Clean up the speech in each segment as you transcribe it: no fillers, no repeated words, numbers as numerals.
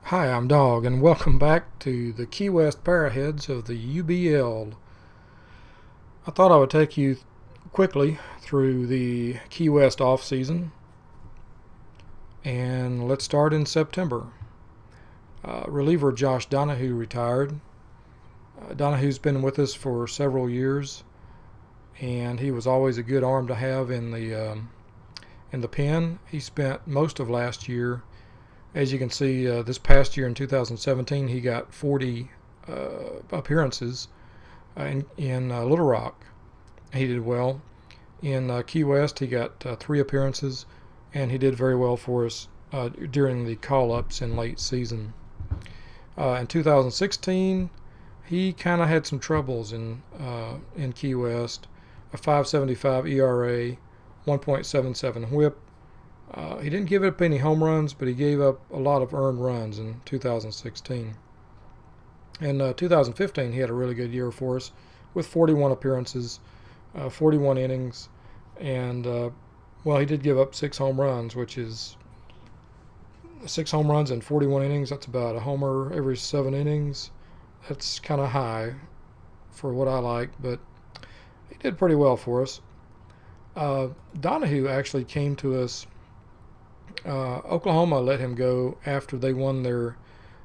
Hi, I'm Dog, and welcome back to the Key West Paraheads of the UBL. I thought I would take you quickly through the Key West off-season, and let's start in September. Reliever Josh Donahue retired. Donahue's been with us for several years, and he was always a good arm to have in the pen. He spent most of last year. As you can see, this past year in 2017, he got 40 appearances in Little Rock. He did well. In Key West, he got 3 appearances, and he did very well for us during the call-ups in late season. In 2016, he kind of had some troubles in Key West. A 5.75 ERA, 1.77 WHIP. He didn't give up any home runs, but he gave up a lot of earned runs in 2016. In 2015, he had a really good year for us with 41 appearances, 41 innings, and, he did give up 6 home runs, which is 6 home runs in 41 innings. That's about a homer every 7 innings. That's kind of high for what I like, but he did pretty well for us. Donahue actually came to us. Oklahoma let him go after they won their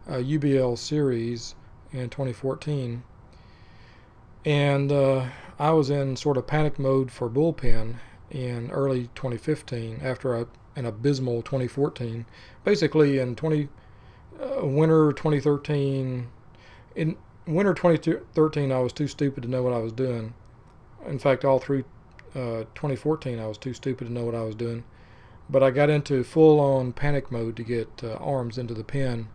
UBL series in 2014. And I was in sort of panic mode for bullpen in early 2015 after an abysmal 2014. Basically, in winter 2013, in winter 2013, I was too stupid to know what I was doing. In fact, all through 2014, I was too stupid to know what I was doing. But I got into full-on panic mode to get arms into the pen,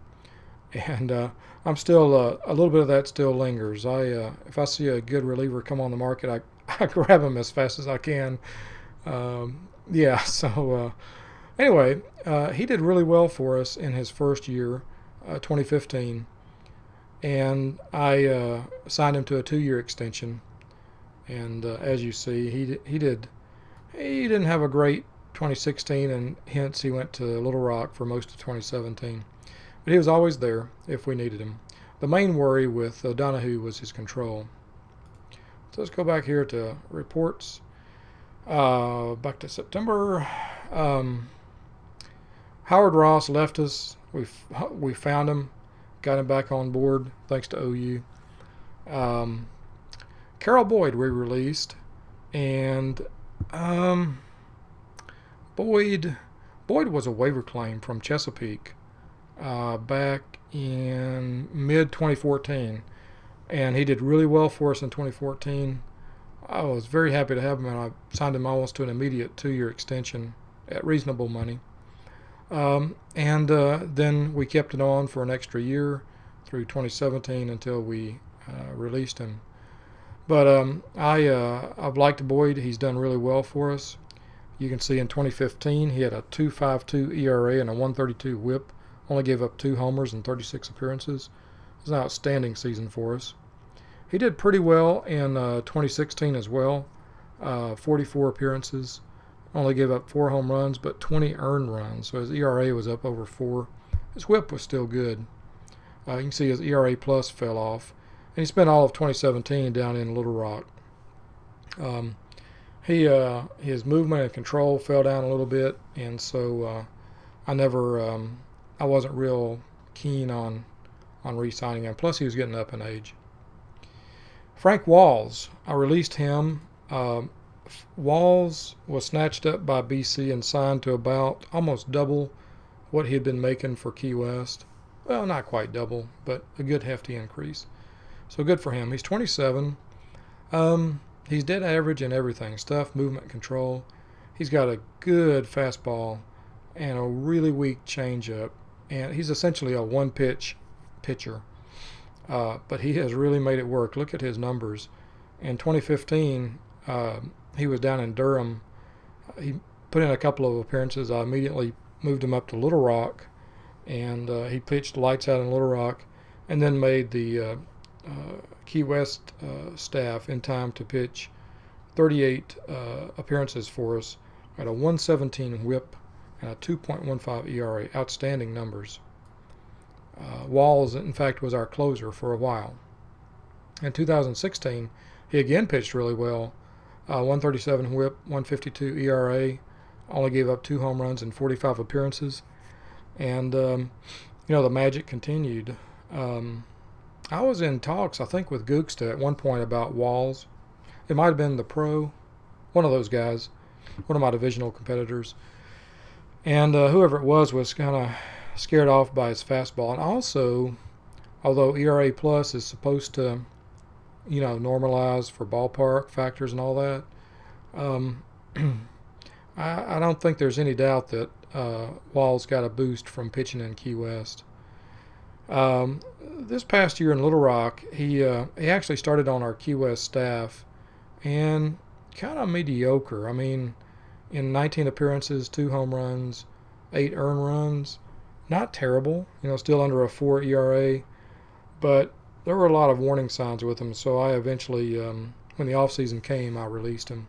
and I'm still a little bit of that still lingers. If I see a good reliever come on the market, I grab him as fast as I can. Anyway, he did really well for us in his first year, 2015, and I signed him to a 2-year extension. And as you see, he didn't have a great 2016, and hence he went to Little Rock for most of 2017. But he was always there if we needed him. The main worry with Donahue was his control. So let's go back here to reports. Back to September. Howard Ross left us. We found him, got him back on board thanks to OU. Carol Boyd we released, and Boyd was a waiver claim from Chesapeake back in mid-2014, and he did really well for us in 2014. I was very happy to have him, and I signed him almost to an immediate 2-year extension at reasonable money. Then we kept it on for an extra year through 2017 until we released him. But I've liked Boyd. He's done really well for us. You can see in 2015 he had a 2.52 ERA and a 1.32 WHIP. Only gave up 2 homers and 36 appearances. It was an outstanding season for us. He did pretty well in 2016 as well. 44 appearances. Only gave up 4 home runs, but 20 earned runs. So his ERA was up over 4. His WHIP was still good. You can see his ERA plus fell off. And he spent all of 2017 down in Little Rock. His movement and control fell down a little bit, and so I wasn't real keen on re-signing him. Plus, he was getting up in age. Frank Walls, I released him. Walls was snatched up by BC and signed to about almost double what he had been making for Key West. Well, not quite double, but a good hefty increase. So good for him. He's 27. He's dead average in everything. Stuff, movement, control. He's got a good fastball and a really weak changeup. And he's essentially a one-pitch pitcher. But he has really made it work. Look at his numbers. In 2015, he was down in Durham. He put in a couple of appearances. I immediately moved him up to Little Rock, and he pitched lights out in Little Rock, and then made the Key West staff in time to pitch 38 appearances for us at a 1.17 WHIP and a 2.15 ERA. Outstanding numbers. Walls, in fact, was our closer for a while. In 2016, he again pitched really well. 137 whip, 152 ERA, only gave up 2 home runs in 45 appearances. And, the magic continued. I was in talks, I think, with Gooksta at one point about Walls. It might have been the pro, one of those guys, one of my divisional competitors. And whoever it was kind of scared off by his fastball. And also, although ERA plus is supposed to, normalize for ballpark factors and all that, I don't think there's any doubt that Walls got a boost from pitching in Key West. This past year in Little Rock, he actually started on our Key West staff, and kind of mediocre. I mean, in 19 appearances, 2 home runs, 8 earned runs, not terrible. Still under a 4 ERA, but there were a lot of warning signs with him. So I eventually, when the offseason came, I released him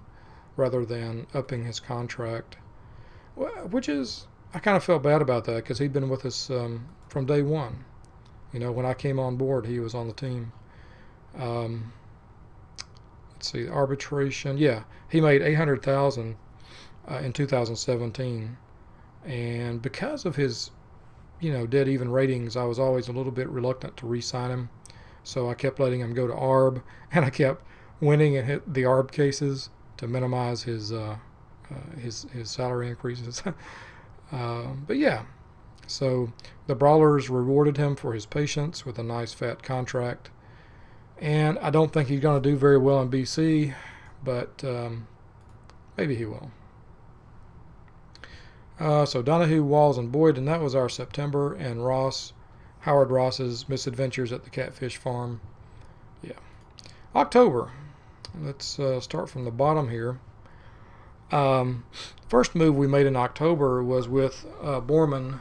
rather than upping his contract, which is, I kind of felt bad about that because he'd been with us from day one. When I came on board, he was on the team. Let's see, arbitration. Yeah, he made $800,000 in 2017, and because of his, dead even ratings, I was always a little bit reluctant to re-sign him. So I kept letting him go to ARB, and I kept winning and hit the ARB cases to minimize his salary increases. But yeah. So the Brawlers rewarded him for his patience with a nice fat contract. And I don't think he's going to do very well in BC, but maybe he will. So Donahue, Walls, and Boyd, and that was our September. And Howard Ross's misadventures at the Catfish Farm. Yeah. October. Let's start from the bottom here. First move we made in October was with Borman,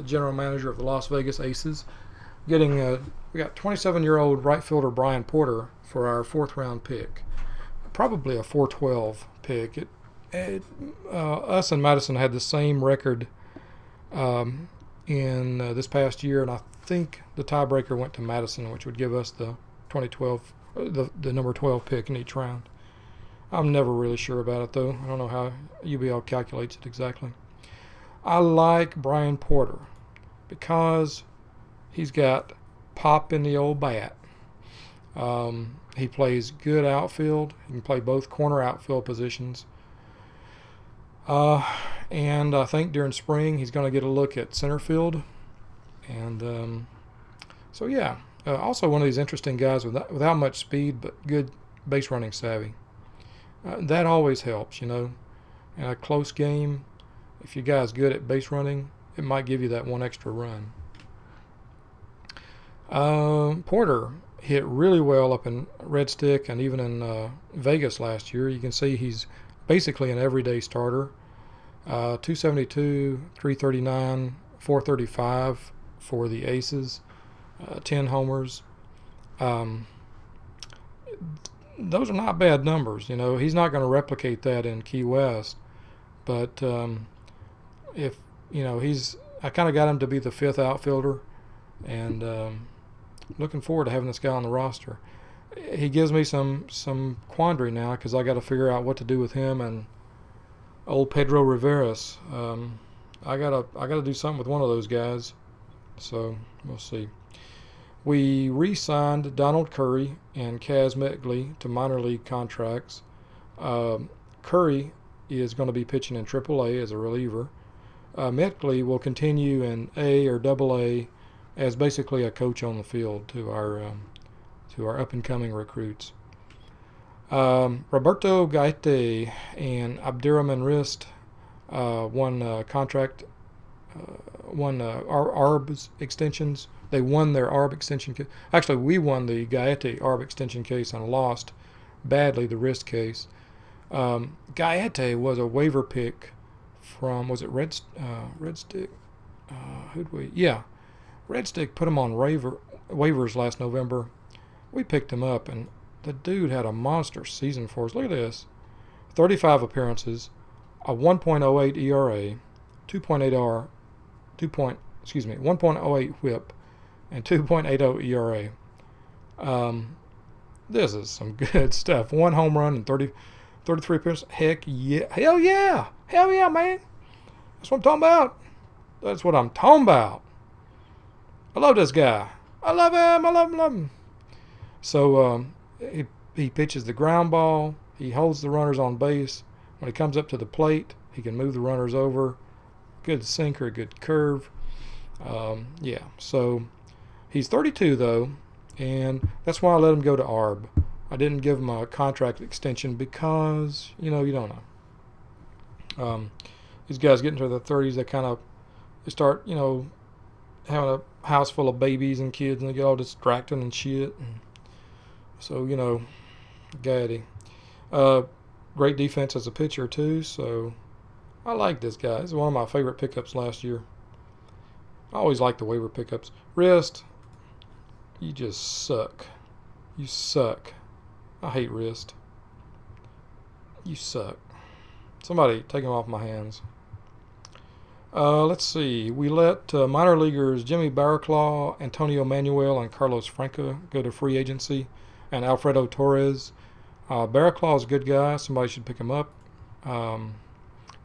general manager of the Las Vegas Aces, we got 27-year-old right fielder Brian Porter for our 4th round pick, probably a 412 pick. Us and Madison had the same record in this past year, and I think the tiebreaker went to Madison, which would give us the 2012, the number 12 pick in each round. I'm never really sure about it, though. I don't know how UBL calculates it exactly. I like Brian Porter because he's got pop in the old bat. He plays good outfield. He can play both corner outfield positions. And I think during spring he's going to get a look at center field. And so, yeah. Also one of these interesting guys without much speed but good base running savvy. That always helps, In a close game, if your guy's good at base running, it might give you that one extra run. Porter hit really well up in Red Stick and even in Vegas last year. You can see he's basically an everyday starter. 272, 339, 435 for the Aces, 10 homers. Those are not bad numbers. He's not going to replicate that in Key West, but if I kind of got him to be the 5th outfielder, and looking forward to having this guy on the roster. He gives me some quandary now because I got to figure out what to do with him and old Pedro Riveras. I gotta do something with one of those guys, so we'll see. We re-signed Donald Curry and Kaz Metley to minor league contracts. Curry is going to be pitching in AAA as a reliever. Metley will continue in A or AA as basically a coach on the field to our up-and-coming recruits. Roberto Gaete and Abderrahman Rist won ARB extensions. They won their ARB extension case. Actually, we won the Gaete ARB extension case and lost badly the Rist case. Gaete was a waiver pick from, was it Red Stick? Red Stick put him on waivers last November. We picked him up, and the dude had a monster season for us. Look at this. 35 appearances, a 1.08 ERA, 1.08 whip, and 2.80 ERA. This is some good stuff. 1 home run and 33 appearances. Heck yeah. Hell yeah. Hell yeah, man. That's what I'm talking about. That's what I'm talking about. I love this guy. I love him. I love him. Love him. So he pitches the ground ball. He holds the runners on base. When he comes up to the plate, he can move the runners over. Good sinker, good curve. Yeah, so he's 32 though, and that's why I let him go to ARB. I didn't give him a contract extension because, you don't know. These guys get into their 30s, they start, having a house full of babies and kids, and they get all distracted and shit. And so, Gaddy. Great defense as a pitcher too, so I like this guy. He's one of my favorite pickups last year. I always like the waiver pickups. Wrist, you just suck. You suck. I hate Wrist. You suck. Somebody take him off my hands. Let's see. We let minor leaguers Jimmy Barraclaw, Antonio Manuel, and Carlos Franco go to free agency, and Alfredo Torres. Barraclaw is a good guy. Somebody should pick him up.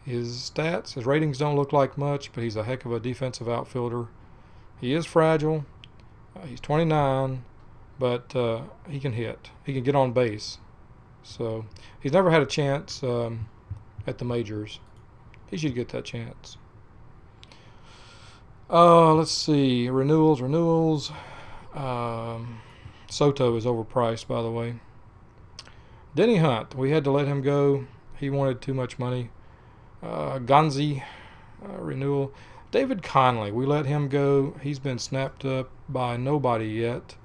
His stats, his ratings don't look like much, but he's a heck of a defensive outfielder. He is fragile. He's 29, but he can hit. He can get on base. So he's never had a chance at the majors. He should get that chance. Let's see. Renewals. Soto is overpriced, by the way. Denny Hunt, we had to let him go. He wanted too much money. Gonzi, renewal. David Conley, we let him go. He's been snapped up by nobody yet.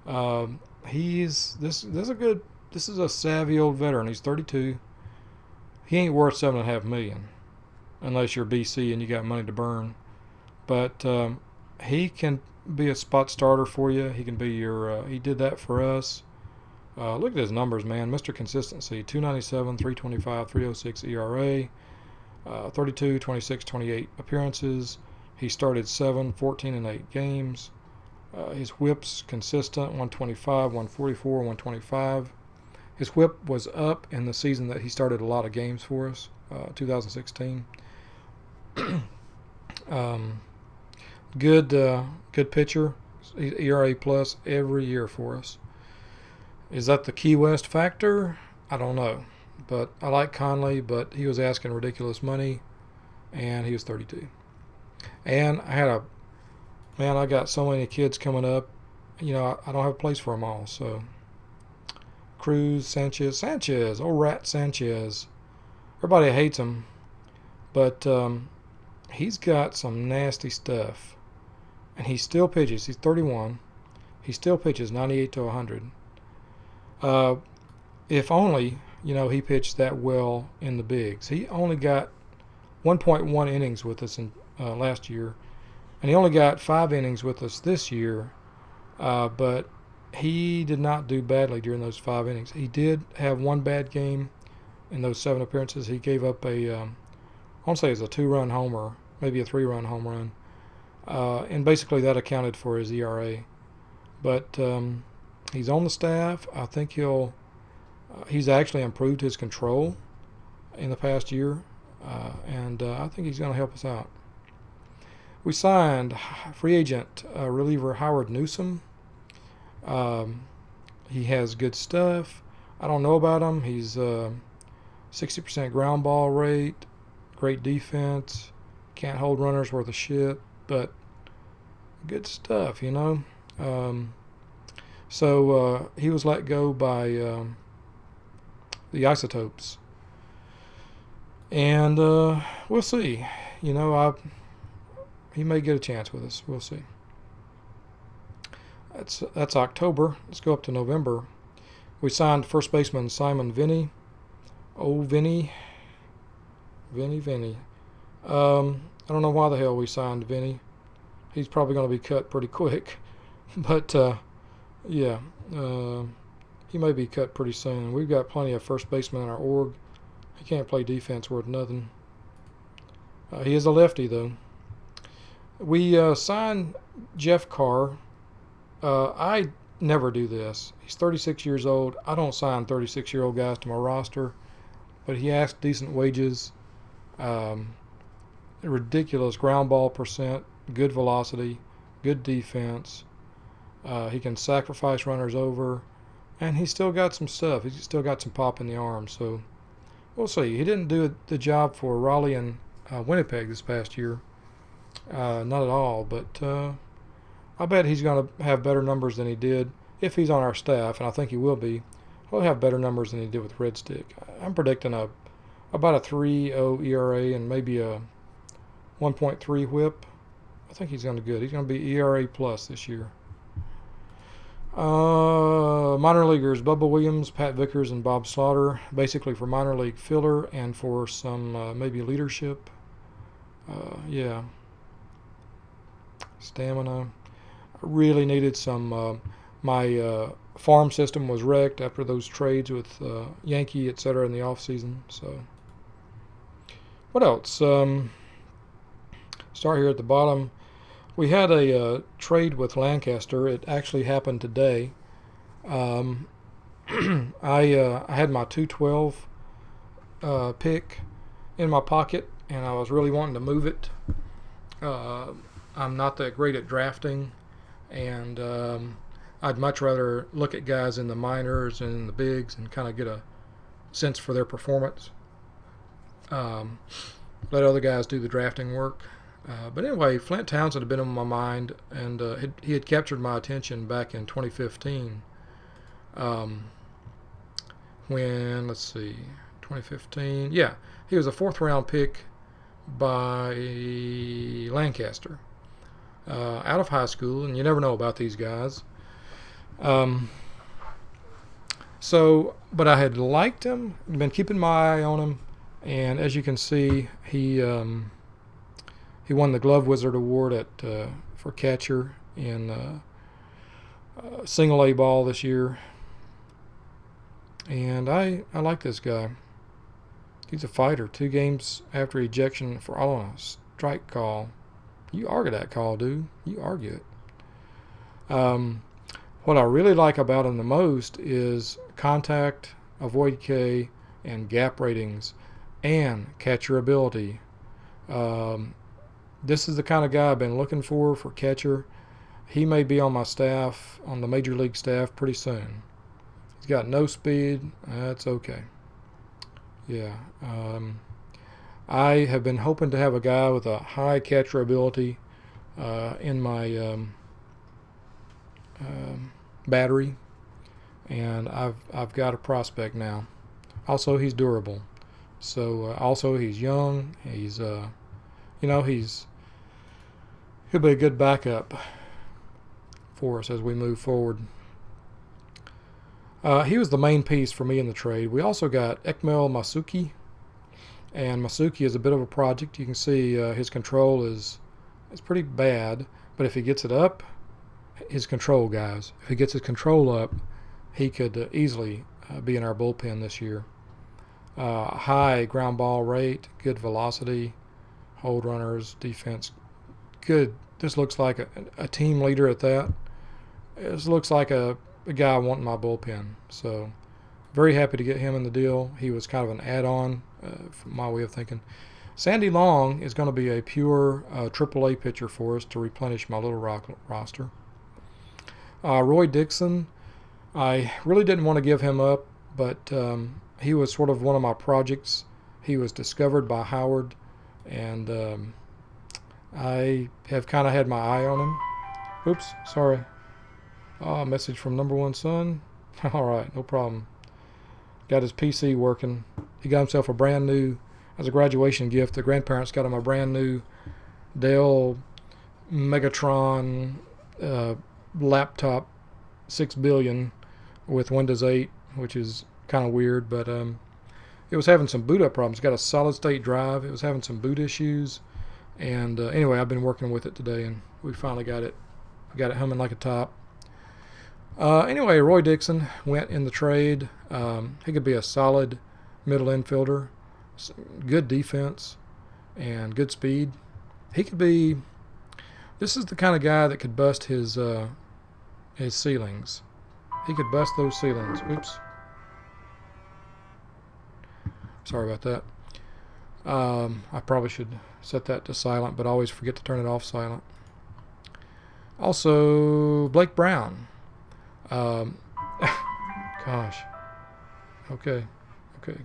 This is a savvy old veteran. He's 32. He ain't worth $7.5 million, unless you're BC and you got money to burn. But he can be a spot starter for you. He can be your. He did that for us. Look at his numbers, man. Mr. Consistency, 297, 325, 306 ERA, 32, 26, 28 appearances. He started 7, 14, and 8 games. His whip's consistent, 125, 144, 125. His whip was up in the season that he started a lot of games for us, 2016. Good pitcher, ERA plus every year for us. Is that the Key West factor? I don't know. But I like Conley, but he was asking ridiculous money, and he was 32. And I got so many kids coming up. I don't have a place for them all. So Cruz, Sanchez, old rat Sanchez. Everybody hates him, but he's got some nasty stuff. And he still pitches. He's 31. He still pitches 98 to 100. If only, he pitched that well in the bigs. He only got 1.1 innings with us in last year, and he only got 5 innings with us this year, but he did not do badly during those 5 innings. He did have one bad game in those 7 appearances. He gave up I want to say it was a 2-run homer, maybe a 3-run home run, and basically that accounted for his ERA. But he's on the staff. I think he's actually improved his control in the past year, and I think he's going to help us out. We signed free agent reliever Howard Newsom. He has good stuff. I don't know about him. He's 60% ground ball rate, great defense, can't hold runners worth a shit, but good stuff, So he was let go by the Isotopes, and we'll see. He may get a chance with us. We'll see. That's October. Let's go up to November. We signed first baseman Simon Vinny. Oh, Vinny. I don't know why the hell we signed Vinny. He's probably going to be cut pretty quick, but yeah, he may be cut pretty soon. We've got plenty of first basemen in our org. He can't play defense worth nothing. He is a lefty, though. We signed Jeff Carr. I never do this. He's 36 years old. I don't sign 36-year-old guys to my roster, but he asks decent wages, um, ridiculous ground ball percent, good velocity, good defense. He can sacrifice runners over, and he's still got some stuff. He's still got some pop in the arm. So we'll see. He didn't do the job for Raleigh and Winnipeg this past year. Not at all, but I bet he's going to have better numbers than he did if he's on our staff, and I think he will be. He'll have better numbers than he did with Red Stick. I'm predicting about a 3.0 ERA and maybe a 1.3 WHIP. I think he's going to do good. He's going to be ERA plus this year. Minor leaguers: Bubba Williams, Pat Vickers, and Bob Slaughter. Basically for minor league filler and for some maybe leadership. Yeah. Stamina. I really needed some. My farm system was wrecked after those trades with Yankee, etc. in the offseason. So, what else? Start here at the bottom. We had a trade with Lancaster. It actually happened today. I had my 212 pick in my pocket, and I was really wanting to move it. I'm not that great at drafting, and I'd much rather look at guys in the minors and in the bigs and kind of get a sense for their performance. Let other guys do the drafting work. But anyway, Flint Townsend had been on my mind, and he had captured my attention back in 2015. When, let's see, 2015, yeah, he was a 4th-round pick by Lancaster out of high school, and you never know about these guys. But I had liked him, been keeping my eye on him, and as you can see, he won the Glove Wizard Award for catcher in single A ball this year. And I like this guy. He's a fighter. 2 games after ejection for all on a strike call. You argue that call, dude. You argue it. What I really like about him the most is contact, avoid K, and gap ratings, and catcher ability. This is the kind of guy I've been looking for catcher. He may be on my staff, on the major league staff, pretty soon. He's got no speed. That's okay. Yeah. I have been hoping to have a guy with a high catcher ability in my battery, and I've got a prospect now. Also, he's durable. So also he's young. He's he'll be a good backup for us as we move forward. He was the main piece for me in the trade. We also got Ekmel Masuki, and Masuki is a bit of a project. You can see his control is pretty bad, but if he gets it up, his control, guys, if he gets his control up, he could easily be in our bullpen this year. High ground ball rate, good velocity, hold runners, defense, good. This looks like a team leader at that. This looks like a guy I want in my bullpen. So very happy to get him in the deal. He was kind of an add-on from my way of thinking. Sandy Long is going to be a pure AAA pitcher for us to replenish my Little Rock roster. Roy Dixon, I really didn't want to give him up, but he was sort of one of my projects. He was discovered by Howard, and I have kind of had my eye on him. Oops, sorry. Message from number one son. All right, no problem. Got his PC working. He got himself a brand new, as a graduation gift, the grandparents got him a brand new Dell Megatron laptop 6 billion with Windows 8, which is kind of weird, but it was having some boot up problems. It got a solid state drive. It was having some boot issues, and anyway, I've been working with it today, and we finally got it humming like a top. Anyway, Roy Dixon went in the trade. He could be a solid middle infielder, good defense, and good speed. He could be. This is the kind of guy that could bust his his ceilings. He could bust those ceilings. Oops. Sorry about that. I probably should set that to silent, but I always forget to turn it off silent. Also, Blake Brown. Gosh. Okay,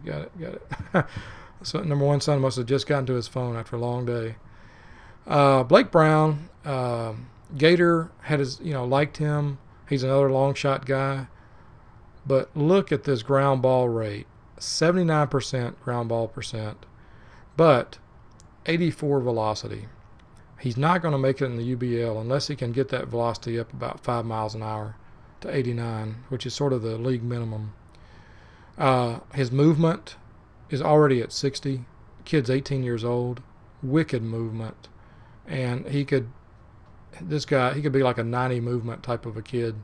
got it. So number one son must have just gotten to his phone after a long day. Blake Brown, Gator had his, liked him. He's another long shot guy. But look at this ground ball rate. 79% ground ball percent, but 84 velocity. He's not going to make it in the UBL unless he can get that velocity up about 5 miles an hour to 89, which is sort of the league minimum. His movement is already at 60. Kid's 18 years old. Wicked movement. And he could be like a 90 movement type of a kid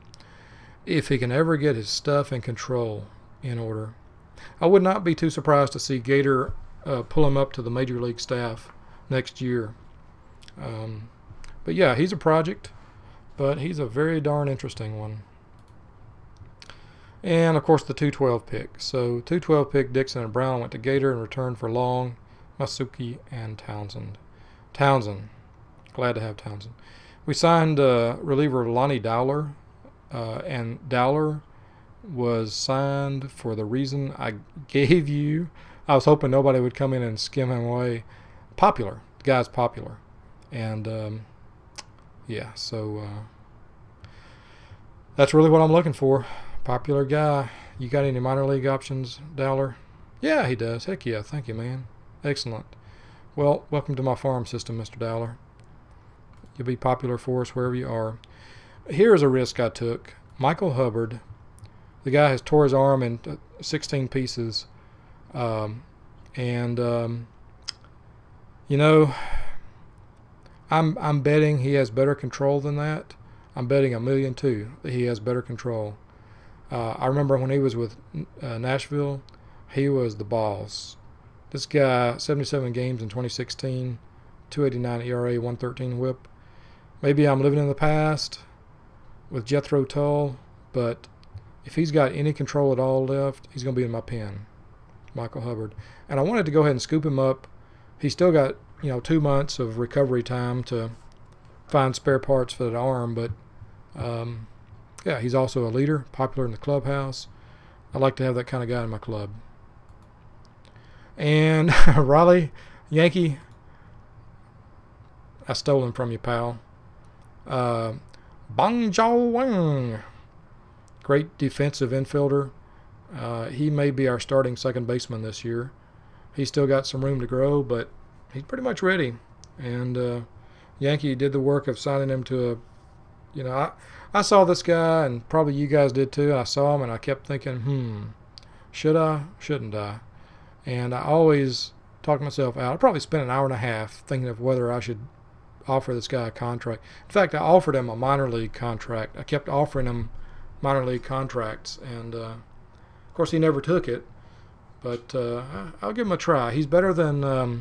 if he can ever get his stuff and control in order. I would not be too surprised to see Gator pull him up to the major league staff next year. But yeah, he's a project, but he's a very darn interesting one. And of course the 212 pick. So 212 pick Dixon and Brown went to Gator in return for Long, Masuki, and Townsend. Glad to have Townsend. We signed reliever Lonnie Dowler, and Dowler was signed for the reason I gave you. I was hoping nobody would come in and skim him away. Popular. The guy's popular. And, yeah, so that's really what I'm looking for. Popular guy. You got any minor league options, Dowler? Yeah, he does. Heck yeah. Thank you, man. Excellent. Well, welcome to my farm system, Mr. Dowler. You'll be popular for us wherever you are. Here's a risk I took. Michael Hubbard. The guy has tore his arm in 16 pieces. I'm betting he has better control than that. I'm betting $1 million too that he has better control. I remember when he was with Nashville, he was the boss. This guy, 77 games in 2016, 2.89 ERA, 1.13 WHIP. Maybe I'm living in the past with Jethro Tull, but if he's got any control at all left, he's going to be in my pen, Michael Hubbard. And I wanted to go ahead and scoop him up. He's still got 2 months of recovery time to find spare parts for that arm, but yeah, he's also a leader, popular in the clubhouse. I like to have that kind of guy in my club. And Raleigh, Yankee, I stole him from you, pal. Bang Jiao Wang, great defensive infielder. He may be our starting second baseman this year. He's still got some room to grow, but he's pretty much ready. And Yankee did the work of signing him to I saw this guy, and probably you guys did too. I saw him, and I kept thinking, should I? Shouldn't I? And I always talked myself out. I probably spent an hour and a half thinking of whether I should offer this guy a contract. In fact, I offered him a minor league contract. I kept offering him minor league contracts, and of course he never took it. But I'll give him a try. He's better than the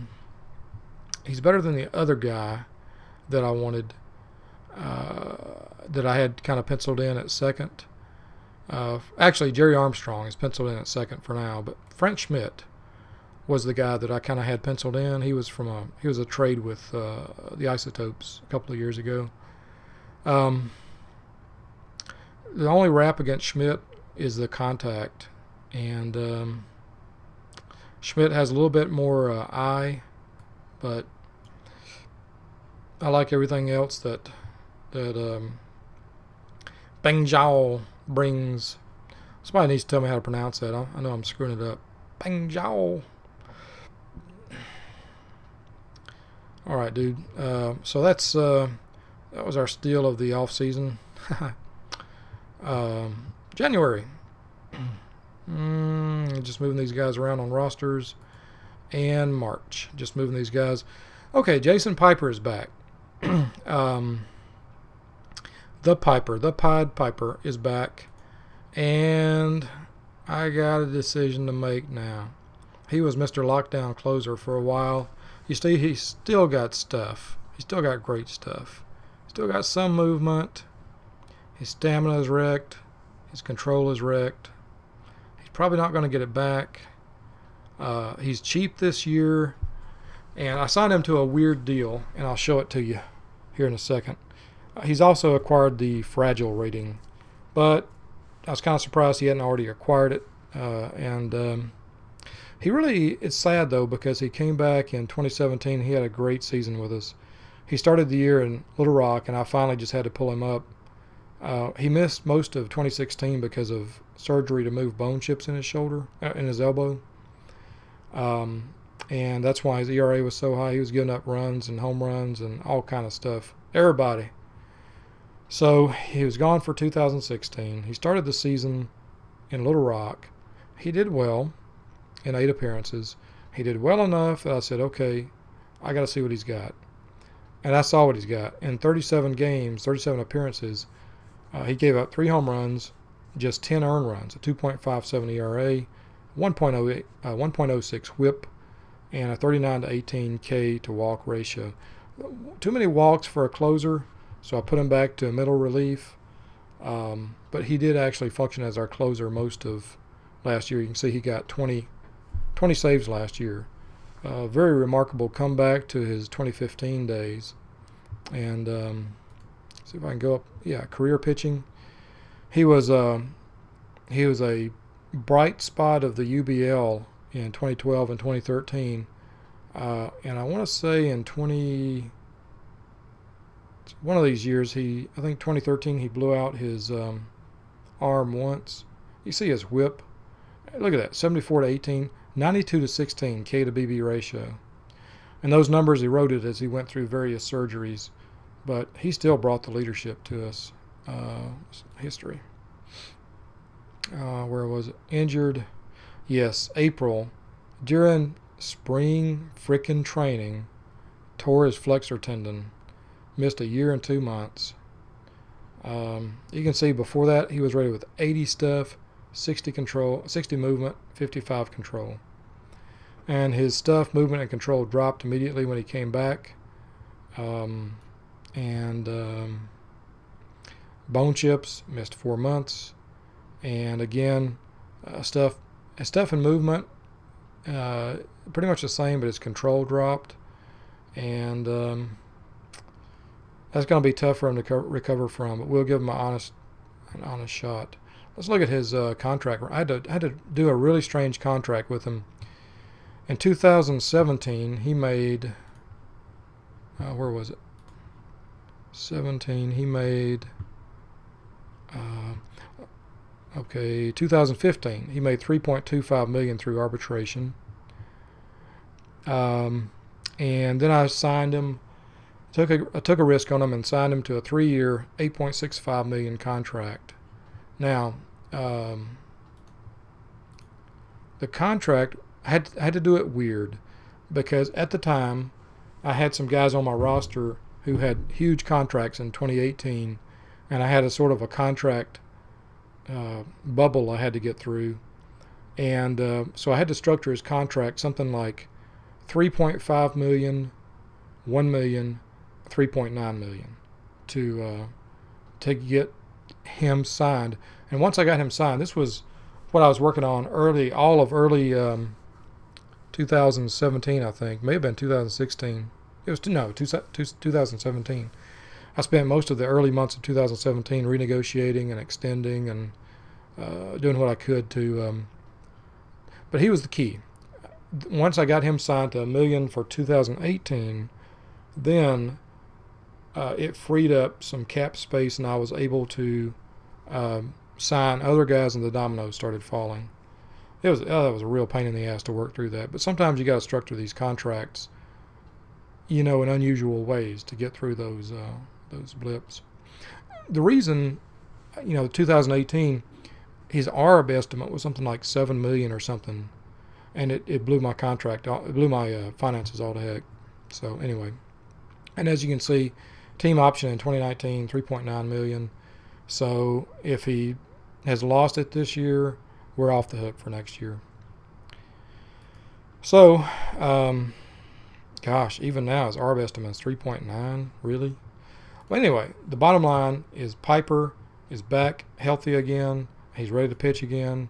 other guy that I wanted, that I had kind of penciled in at second. Actually, Jerry Armstrong is penciled in at second for now, but Frank Schmidt was the guy that I kind of had penciled in. He was a trade with the Isotopes a couple of years ago. The only rap against Schmidt is the contact, and Schmidt has a little bit more eye, but I like everything else that Bang Jiao brings. Somebody needs to tell me how to pronounce that. I know I'm screwing it up. Bang Jiao. All right, dude. So that was our steal of the off season. January. Just moving these guys around on rosters. And March. Just moving these guys. Okay, Jason Piper is back. The Pied Piper is back. And I got a decision to make now. He was Mr. Lockdown Closer for a while. You see, he's still got stuff. He's still got great stuff. Still got some movement. His stamina is wrecked. His control is wrecked. He's probably not going to get it back. He's cheap this year. And I signed him to a weird deal, and I'll show it to you here in a second. He's also acquired the fragile rating, but I was kind of surprised he hadn't already acquired it. He really, it's sad though, because he came back in 2017. He had a great season with us. He started the year in Little Rock, and I finally just had to pull him up. He missed most of 2016 because of surgery to move bone chips in his shoulder, in his elbow. And that's why his ERA was so high. He was giving up runs and home runs and all kind of stuff. Everybody. So he was gone for 2016. He started the season in Little Rock. He did well in 8 appearances. He did well enough that I said, okay, I got to see what he's got. And I saw what he's got. In 37 games, 37 appearances, he gave up 3 home runs, just 10 earned runs, a 2.57 ERA, 1.06 whip, and a 39 to 18 K to walk ratio. Too many walks for a closer, so I put him back to middle relief. But he did actually function as our closer most of last year. You can see he got 20 saves last year. Very remarkable comeback to his 2015 days. And see if I can go up. Yeah, career pitching. He was a bright spot of the UBL in 2012 and 2013. And I want to say in one of these years, I think 2013, he blew out his arm once. You see his whip. Look at that, 74 to 18, 92 to 16 K to BB ratio. And those numbers eroded as he went through various surgeries, but he still brought the leadership to us. History. Where was it? Injured. Yes, April. During spring frickin' training, tore his flexor tendon. Missed a year and 2 months. You can see before that he was rated with 80 stuff, 60 control, 60 movement, 55 control. And his stuff, movement, and control dropped immediately when he came back. Bone chips, missed 4 months. And again, stuff and movement, pretty much the same, but his control dropped. And that's going to be tough for him to recover from, but we'll give him an honest shot. Let's look at his contract. I had to do a really strange contract with him. In 2017, he made, where was it? 17, he made, 2015, he made $3.25 million through arbitration. And then I signed him, I took a risk on him and signed him to a 3-year, $8.65 million contract. Now, the contract, I had to do it weird because at the time I had some guys on my roster who had huge contracts in 2018, and I had a sort of a contract bubble I had to get through. And so I had to structure his contract something like $3.5 million, $1 million, $3.9 million to get him signed. And once I got him signed, this was what I was working on all of early 2017, I think. May have been 2016. It was 2017. I spent most of the early months of 2017 renegotiating and extending and doing what I could to. But he was the key. Once I got him signed to $1 million for 2018, then it freed up some cap space, and I was able to sign other guys, and the dominoes started falling. That was a real pain in the ass to work through that. But sometimes you got to structure these contracts, in unusual ways to get through those blips. The reason, 2018, his ARB estimate was something like $7 million or something, and it blew my it blew my finances all to heck. So anyway, and as you can see, team option in 2019, $3.9 million. So if he has lost it this year, we're off the hook for next year. So, gosh, even now his ARB estimate is 3.9. Really? Well, anyway, the bottom line is Piper is back healthy again. He's ready to pitch again,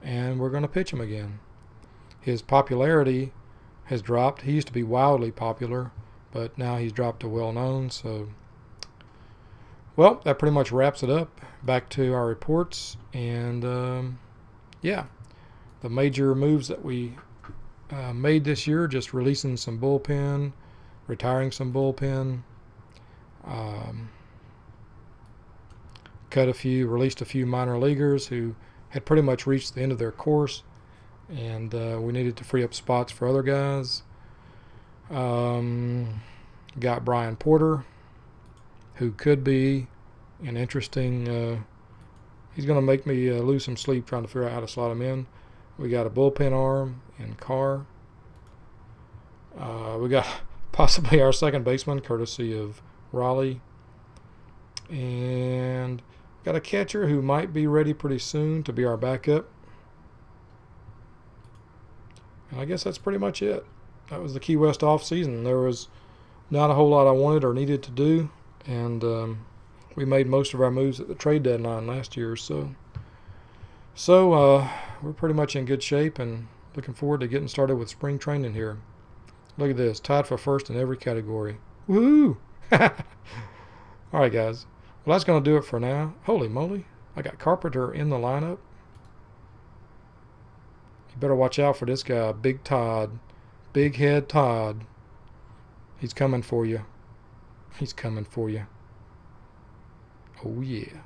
and we're going to pitch him again. His popularity has dropped. He used to be wildly popular, but now he's dropped to well-known. So, well, that pretty much wraps it up. Back to our reports, and yeah, the major moves that we made this year, just releasing some bullpen, retiring some bullpen, released a few minor leaguers who had pretty much reached the end of their course, and we needed to free up spots for other guys. Got Brian Porter, who could be an interesting, he's going to make me lose some sleep trying to figure out how to slot him in. We got a bullpen arm in Carr. We got possibly our second baseman, courtesy of Raleigh. And got a catcher who might be ready pretty soon to be our backup. And I guess that's pretty much it. That was the Key West offseason. There was not a whole lot I wanted or needed to do, and we made most of our moves at the trade deadline last year. So we're pretty much in good shape and looking forward to getting started with spring training here. Look at this, tied for first in every category. Woohoo! All right, guys. Well, that's going to do it for now. Holy moly, I got Carpenter in the lineup. You better watch out for this guy, Big Todd. Big Head Todd. He's coming for you. He's coming for you. Oh, yeah.